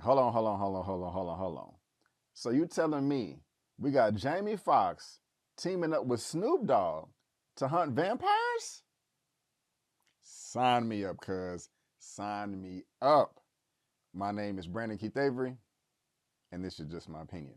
Hold on. So you telling me we got Jamie Foxx teaming up with Snoop Dogg to hunt vampires? Sign me up, cuz. Sign me up. My name is Brandon Keith Avery, and this is just my opinion.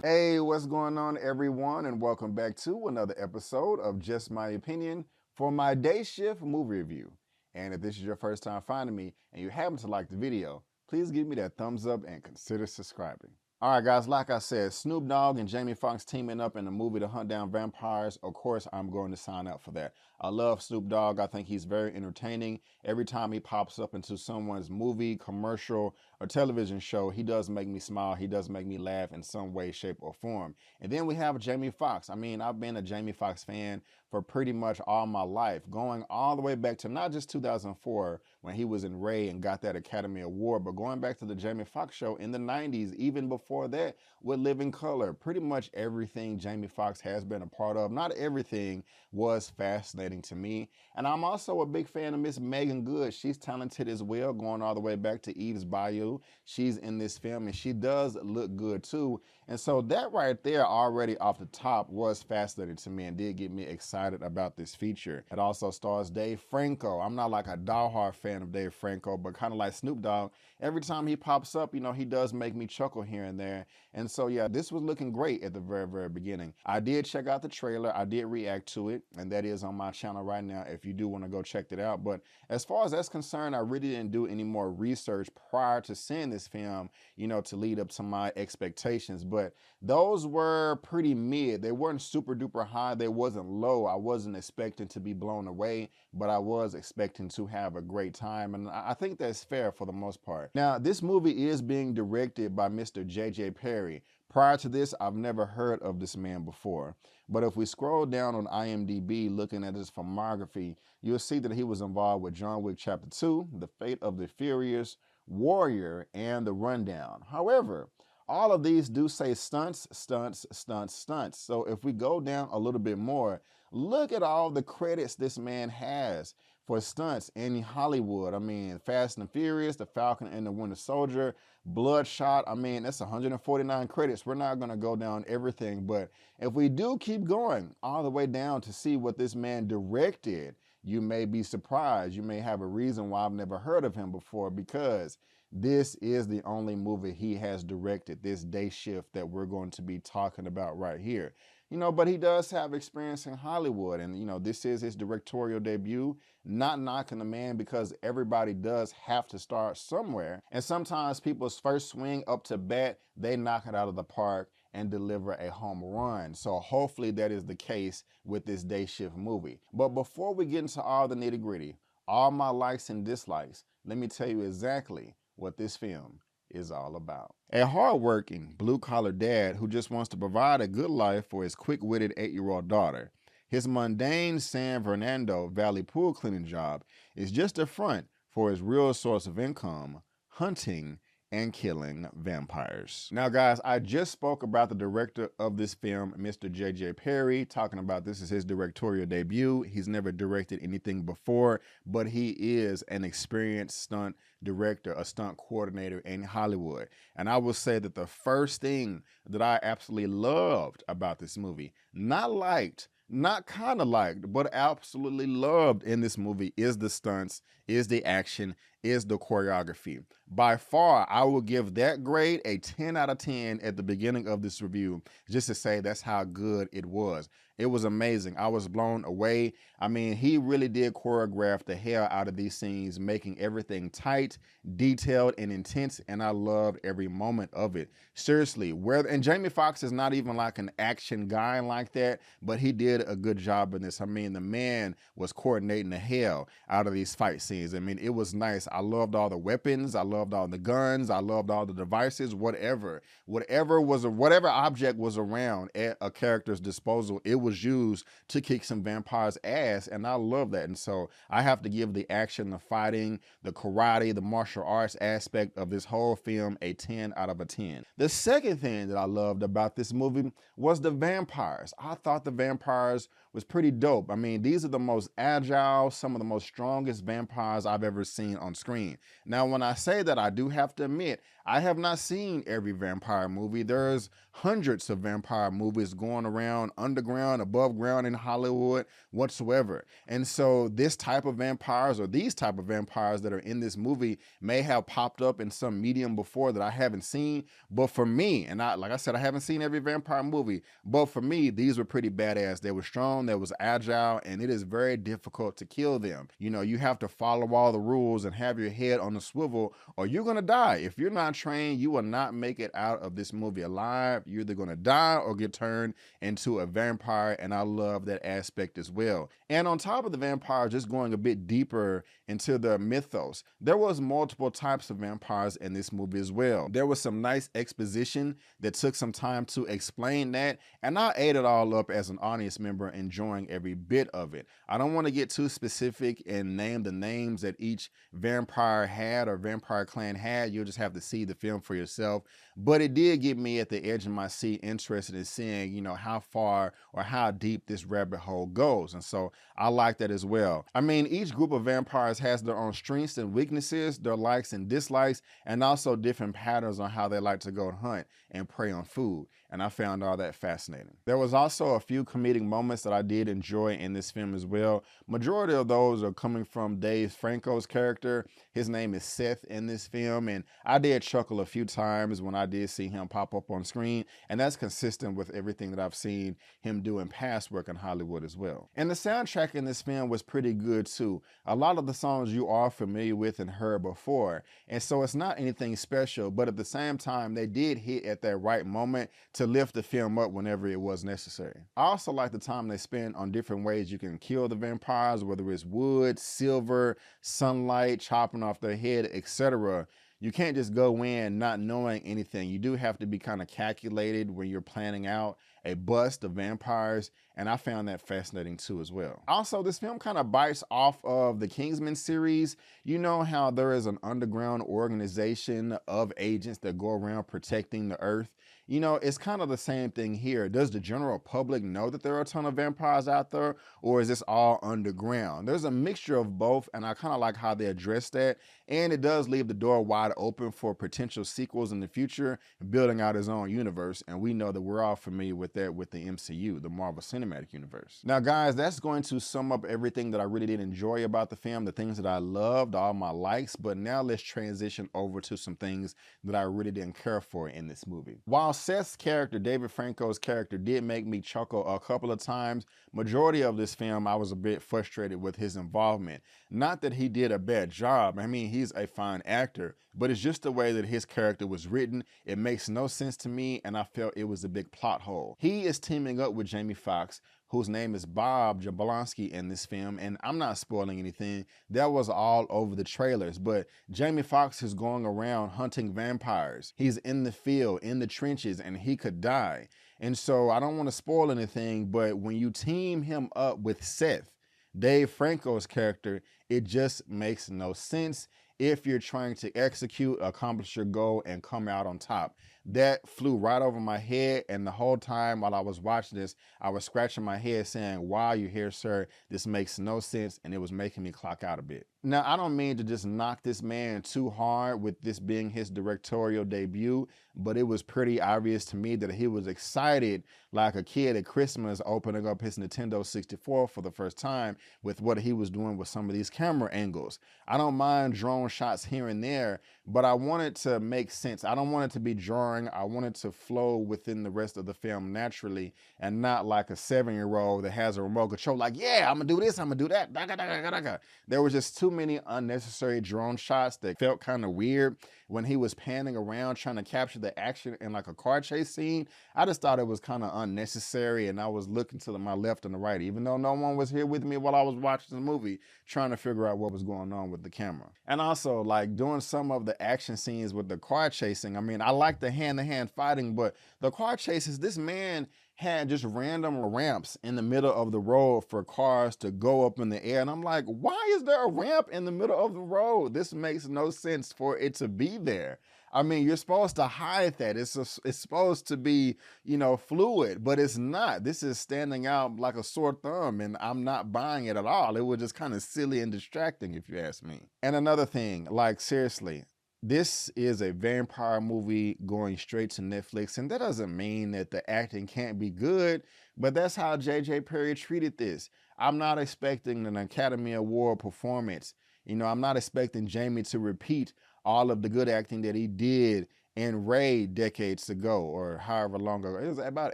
Hey, what's going on, everyone, and welcome back to another episode of Just My Opinion for my day shift movie review. And if this is your first time finding me and you happen to like the video, please give me that thumbs up and consider subscribing. All right, guys, like I said, Snoop Dogg and Jamie Foxx teaming up in a movie to hunt down vampires. Of course, I'm going to sign up for that. I love Snoop Dogg. I think he's very entertaining. Every time he pops up into someone's movie, commercial, or television show, he does make me smile. He does make me laugh in some way, shape, or form. And then we have Jamie Foxx. I mean, I've been a Jamie Foxx fan for pretty much all my life, going all the way back to not just 2004 when he was in Ray and got that Academy Award, but going back to the Jamie Foxx show in the 90s, even before that with Living Color. Pretty much everything Jamie Foxx has been a part of, not everything, was fascinating to me. And I'm also a big fan of Miss Megan Good. She's talented as well, going all the way back to Eve's Bayou. She's in this film and she does look good too. And so that right there already off the top was fascinating to me and did get me excited about this feature. It also stars Dave Franco. I'm not like a diehard fan of Dave Franco, but kind of like Snoop Dogg, every time he pops up, you know, he does make me chuckle here and there. And so yeah, this was looking great at the very beginning. I did check out the trailer. I did react to it, and that is on my channel right now if you do want to go check it out. But as far as that's concerned, I really didn't do any more research prior to seeing this film, you know, to lead up to my expectations. But those were pretty mid. They weren't super duper high. They wasn't low. I wasn't expecting to be blown away, but I was expecting to have a great time. And I think that's fair for the most part. Now, this movie is being directed by Mr. J.J. Perry. Prior to this, I've never heard of this man before. But if we scroll down on IMDb, looking at his filmography, you'll see that he was involved with John Wick Chapter 2, The Fate of the Furious, Warrior, and The Rundown. However, all of these do say stunts. So if we go down a little bit more, look at all the credits this man has for stunts in Hollywood. I mean, Fast and Furious, The Falcon and the Winter Soldier, Bloodshot. I mean, that's 149 credits. We're not going to go down everything, but if we do keep going all the way down to see what this man directed, you may be surprised. You may have a reason why I've never heard of him before, because this is the only movie he has directed, this day shift that we're going to be talking about right here. You know, but he does have experience in Hollywood, and you know, this is his directorial debut. Not knocking the man, because everybody does have to start somewhere, and sometimes people's first swing up to bat, they knock it out of the park and deliver a home run. So hopefully that is the case with this day shift movie. But before we get into all the nitty gritty, all my likes and dislikes, let me tell you exactly what this film is all about. A hardworking, blue-collar dad who just wants to provide a good life for his quick-witted 8-year-old daughter. His mundane San Fernando Valley pool cleaning job is just a front for his real source of income, hunting and killing vampires. Now guys, I just spoke about the director of this film, Mr. J.J. Perry, talking about this is his directorial debut. He's never directed anything before, but he is an experienced stunt director, a stunt coordinator in Hollywood. And I will say that the first thing that I absolutely loved about this movie, not liked, not kind of liked, but absolutely loved in this movie, is the stunts, is the action, is the choreography. By far, I will give that grade a 10 out of 10 at the beginning of this review, just to say that's how good it was. It was amazing. I was blown away. I mean, he really did choreograph the hell out of these scenes, making everything tight, detailed, and intense, and I loved every moment of it. Seriously, and Jamie Foxx is not even like an action guy like that, but he did a good job in this. I mean, the man was coordinating the hell out of these fight scenes. I mean, it was nice. I loved all the weapons. I loved all the guns. I loved all the devices, whatever object was around at a character's disposal, it was used to kick some vampires' ass, and I love that. And so I have to give the action, the fighting, the karate, the martial arts aspect of this whole film a 10 out of a 10. The second thing that I loved about this movie was the vampires. I thought the vampires was pretty dope. I mean, these are the most agile, some of the most strongest vampires I've ever seen on screen. Now, when I say that, I do have to admit, I have not seen every vampire movie. There's hundreds of vampire movies going around underground, above ground in Hollywood, whatsoever. And so this type of vampires, or these type of vampires that are in this movie, may have popped up in some medium before that I haven't seen. But for me, and like I said, I haven't seen every vampire movie, but for me, these were pretty badass. They were strong, they was agile, and it is very difficult to kill them. You know, you have to follow all the rules and have your head on the swivel, or you're gonna die. If you're not trained, you will not make it out of this movie alive. You're either gonna die or get turned into a vampire, and I love that aspect as well. And on top of the vampires, just going a bit deeper into the mythos, there was multiple types of vampires in this movie as well. There was some nice exposition that took some time to explain that, and I ate it all up as an audience member, enjoying every bit of it. I don't want to get too specific and name the names that each vampire had or vampire clan had. You'll just have to see the film for yourself. But it did get me at the edge of my seat, interested in seeing, you know, how far or how deep this rabbit hole goes. And so I like that as well. I mean, each group of vampires has their own strengths and weaknesses, their likes and dislikes, and also different patterns on how they like to go hunt and prey on food. And I found all that fascinating. There was also a few comedic moments that I did enjoy in this film as well. Majority of those are coming from Dave Franco's character. His name is Seth in this film, and I did chuckle a few times when I did see him pop up on screen, and that's consistent with everything that I've seen him do in past work in Hollywood as well. And the soundtrack in this film was pretty good too. A lot of the songs you are familiar with and heard before, and so it's not anything special, but at the same time, they did hit at that right moment to lift the film up whenever it was necessary. I also like the time they spend on different ways you can kill the vampires, whether it's wood, silver, sunlight, chopping off their head, etc. You can't just go in not knowing anything. You do have to be kind of calculated when you're planning out a bust of vampires, and I found that fascinating too as well. Also, this film kind of bites off of the Kingsman series. You know how there is an underground organization of agents that go around protecting the earth? You know, it's kind of the same thing here. Does the general public know that there are a ton of vampires out there, or is this all underground? There's a mixture of both, and I kind of like how they address that. And it does leave the door wide open for potential sequels in the future, building out his own universe. And we know that we're all familiar with that with the MCU, the Marvel Cinematic Universe. Now, guys, that's going to sum up everything that I really did enjoy about the film, the things that I loved, all my likes. But now let's transition over to some things that I really didn't care for in this movie. While Seth's character, David Franco's character, did make me chuckle a couple of times, majority of this film, I was a bit frustrated with his involvement. Not that he did a bad job. I mean, he's a fine actor, but it's just the way that his character was written. It makes no sense to me, and I felt it was a big plot hole. He is teaming up with Jamie Foxx, whose name is Bob Jablonski in this film, and I'm not spoiling anything. That was all over the trailers, but Jamie Foxx is going around hunting vampires. He's in the field, in the trenches, and he could die. And so I don't want to spoil anything, but when you team him up with Seth, Dave Franco's character, it just makes no sense if you're trying to execute, accomplish your goal, and come out on top. That flew right over my head, and the whole time while I was watching this, I was scratching my head saying, "Why are you here, sir? This makes no sense," and it was making me clock out a bit. Now, I don't mean to just knock this man too hard with this being his directorial debut, but it was pretty obvious to me that he was excited like a kid at Christmas opening up his Nintendo 64 for the first time with what he was doing with some of these camera angles. I don't mind drone shots here and there, but I want it to make sense. I don't want it to be jarring. I want it to flow within the rest of the film naturally, and not like a 7-year-old that has a remote control like, yeah, I'm gonna do this, I'm gonna do that. There was just too many unnecessary drone shots that felt kind of weird when he was panning around trying to capture the action in like a car chase scene. I just thought it was kind of unnecessary, and I was looking to my left and the right, even though no one was here with me while I was watching the movie, trying to figure out what was going on with the camera. And also, like, doing some of the action scenes with the car chasing. I mean, I like the hand-to-hand fighting, but the car chases, this man had just random ramps in the middle of the road for cars to go up in the air. And I'm like, why is there a ramp in the middle of the road? This makes no sense for it to be there. I mean, you're supposed to hide that. It's supposed to be, you know, fluid, but it's not. This is standing out like a sore thumb, and I'm not buying it at all. It was just kind of silly and distracting, if you ask me. And another thing, like seriously, this is a vampire movie going straight to Netflix, and that doesn't mean that the acting can't be good, but that's how J.J. Perry treated this. I'm not expecting an Academy Award performance. You know, I'm not expecting Jamie to repeat all of the good acting that he did in Ray decades ago, or however long ago. It was about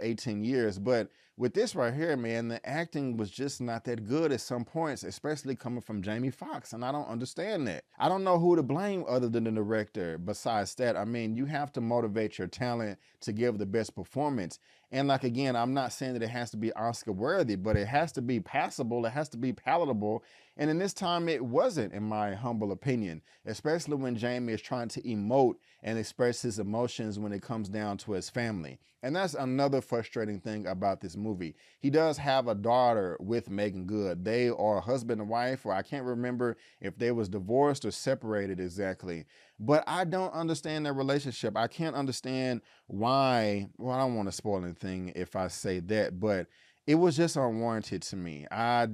18 years, but with this right here, man, the acting was just not that good at some points, especially coming from Jamie Foxx, and I don't understand that. I don't know who to blame other than the director besides that. I mean, you have to motivate your talent to give the best performance. And like, again, I'm not saying that it has to be Oscar worthy, but it has to be passable, it has to be palatable. And in this time, it wasn't, in my humble opinion, especially when Jamie is trying to emote and express his emotions when it comes down to his family. And that's another frustrating thing about this movie. He does have a daughter with Meagan Good. They are husband and wife, or I can't remember if they was divorced or separated exactly. But I don't understand their relationship. I can't understand why, well, I don't want to spoil anything if I say that, but it was just unwarranted to me. I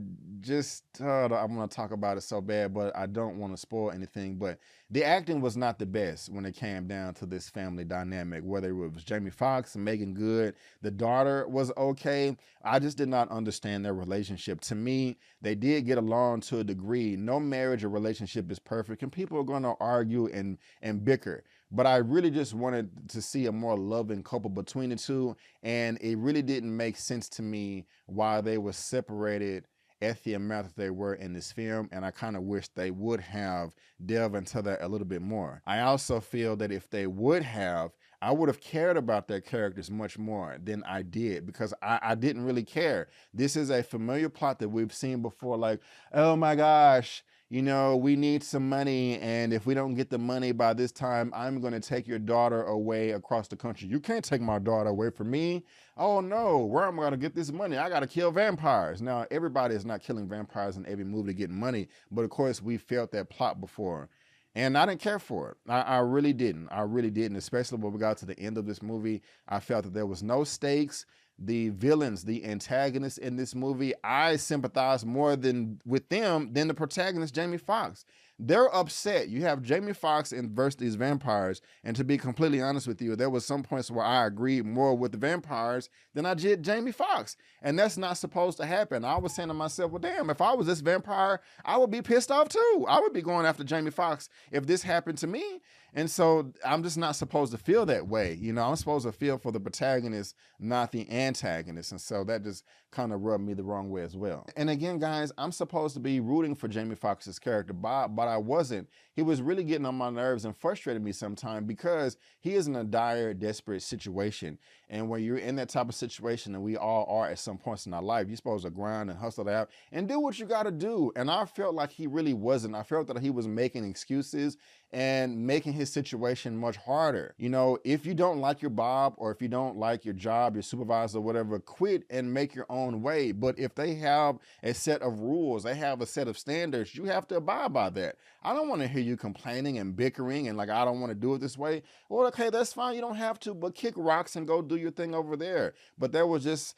want to talk about it so bad, but I don't want to spoil anything. But the acting was not the best when it came down to this family dynamic, whether it was Jamie Foxx and Meagan Good. The daughter was okay. I just did not understand their relationship. To me, they did get along to a degree. No marriage or relationship is perfect, and people are going to argue and bicker. But I really just wanted to see a more loving couple between the two, and it really didn't make sense to me why they were separated at the amount that they were in this film, and I kind of wish they would have delved into that a little bit more. I also feel that if they would have, I would have cared about their characters much more than I did, because I didn't really care. This is a familiar plot that we've seen before, like, oh my gosh, you know, we need some money, and if we don't get the money by this time, I'm going to take your daughter away across the country. You can't take my daughter away from me. Oh no, where am I going to get this money? I got to kill vampires. Now, everybody is not killing vampires in every movie to get money, but of course, we felt that plot before. And I didn't care for it. I really didn't. I really didn't, especially when we got to the end of this movie. I felt that there was no stakes. The villains, the antagonists in this movie, I sympathize more with them than the protagonist, Jamie Foxx. They're upset. You have Jamie Foxx versus these vampires, and to be completely honest with you, there was some points where I agreed more with the vampires than I did Jamie Foxx, and that's not supposed to happen. I was saying to myself, well, damn, if I was this vampire, I would be pissed off too. I would be going after Jamie Foxx if this happened to me. And so I'm just not supposed to feel that way. You know, I'm supposed to feel for the protagonist, not the antagonist. And so that just kind of rubbed me the wrong way as well. And again, guys, I'm supposed to be rooting for Jamie Foxx's character, but I wasn't. He was really getting on my nerves and frustrated me sometimes, because he is in a dire, desperate situation. And when you're in that type of situation, and we all are at some points in our life, you're supposed to grind and hustle it out and do what you got to do. And I felt like he really wasn't. I felt that he was making excuses and making his situation much harder. You know, if you don't like your Bob, or if you don't like your job, your supervisor, whatever, quit and make your own way. But if they have a set of rules, they have a set of standards, you have to abide by that. I don't want to hear you complaining and bickering and like, I don't want to do it this way. Well, okay, that's fine. You don't have to, but kick rocks and go do your thing over there. But there was just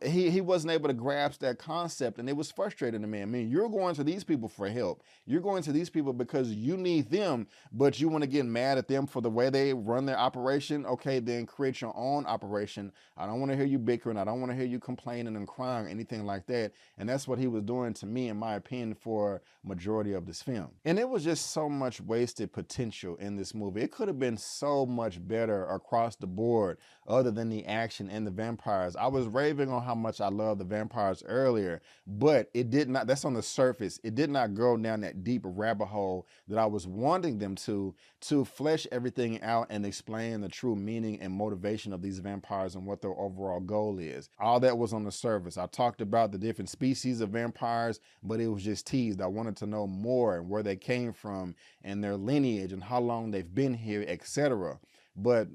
he wasn't able to grasp that concept, and it was frustrating to me. I mean, you're going to these people for help. You're going to these people because you need them, but you want to get mad at them for the way they run their operation. Okay, then create your own operation. I don't want to hear you bickering. I don't want to hear you complaining and crying, anything like that. And that's what he was doing to me, in my opinion, for majority of this film. And it was just so much wasted potential in this movie. It could have been so much better across the board, other than the action and the vampires. I was raving on how much I love the vampires earlier, but it did not, that's on the surface. It did not go down that deep rabbit hole that I was wanting them to flesh everything out and explain the true meaning and motivation of these vampires and what their overall goal is. All that was on the surface. I talked about the different species of vampires, but it was just teased. I wanted to know more and where they came from and their lineage and how long they've been here, etc. But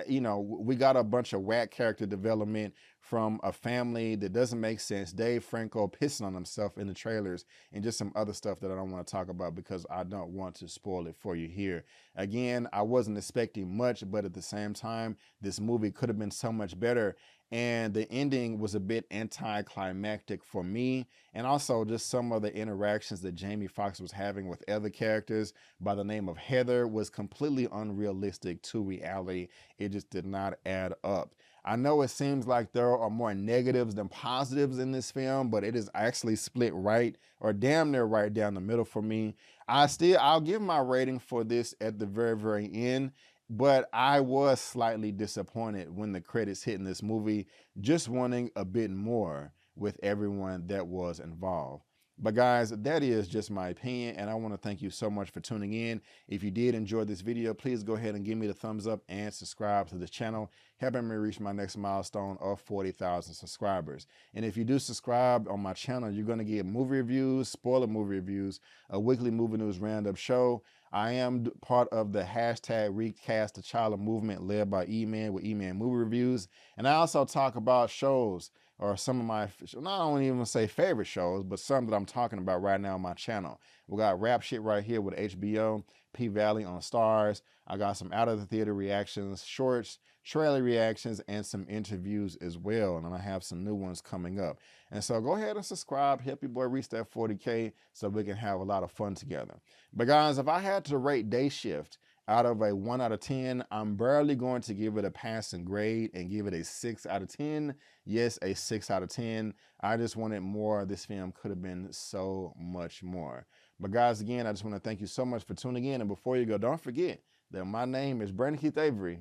you know, we got a bunch of whack character development from a family that doesn't make sense. Dave Franco pissing on himself in the trailers, and just some other stuff that I don't want to talk about because I don't want to spoil it for you here. Again, I wasn't expecting much, but at the same time, this movie could have been so much better. And the ending was a bit anticlimactic for me. And also just some of the interactions that Jamie Foxx was having with other characters by the name of Heather was completely unrealistic to reality. It just did not add up. I know it seems like there are more negatives than positives in this film, but it is actually split right or damn near right down the middle for me. I'll give my rating for this at the very, very end, but I was slightly disappointed when the credits hit in this movie, just wanting a bit more with everyone that was involved. But guys, that is just my opinion, and I want to thank you so much for tuning in. If you did enjoy this video, please go ahead and give me the thumbs up and subscribe to this channel, helping me reach my next milestone of 40,000 subscribers. And if you do subscribe on my channel, you're going to get movie reviews, spoiler movie reviews, a weekly movie news roundup show. I am part of the hashtag Recast the Child movement led by Eman with Eman Movie Reviews. And I also talk about shows, or some of my, I don't even say favorite shows, but some that I'm talking about right now on my channel. We got rap shit right here with HBO, P-Valley on Stars. I got some out of the theater reactions, shorts, trailer reactions, and some interviews as well. And I have some new ones coming up. And so go ahead and subscribe, help your boy reach that 40K so we can have a lot of fun together. But guys, if I had to rate Day Shift out of a 1 out of 10, I'm barely going to give it a passing grade and give it a 6 out of 10. Yes, a 6 out of 10. I just wanted more. This film could have been so much more. But guys, again, I just want to thank you so much for tuning in. And before you go, don't forget that my name is Brandon Keith Avery,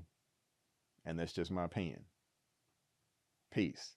and that's just my opinion. Peace.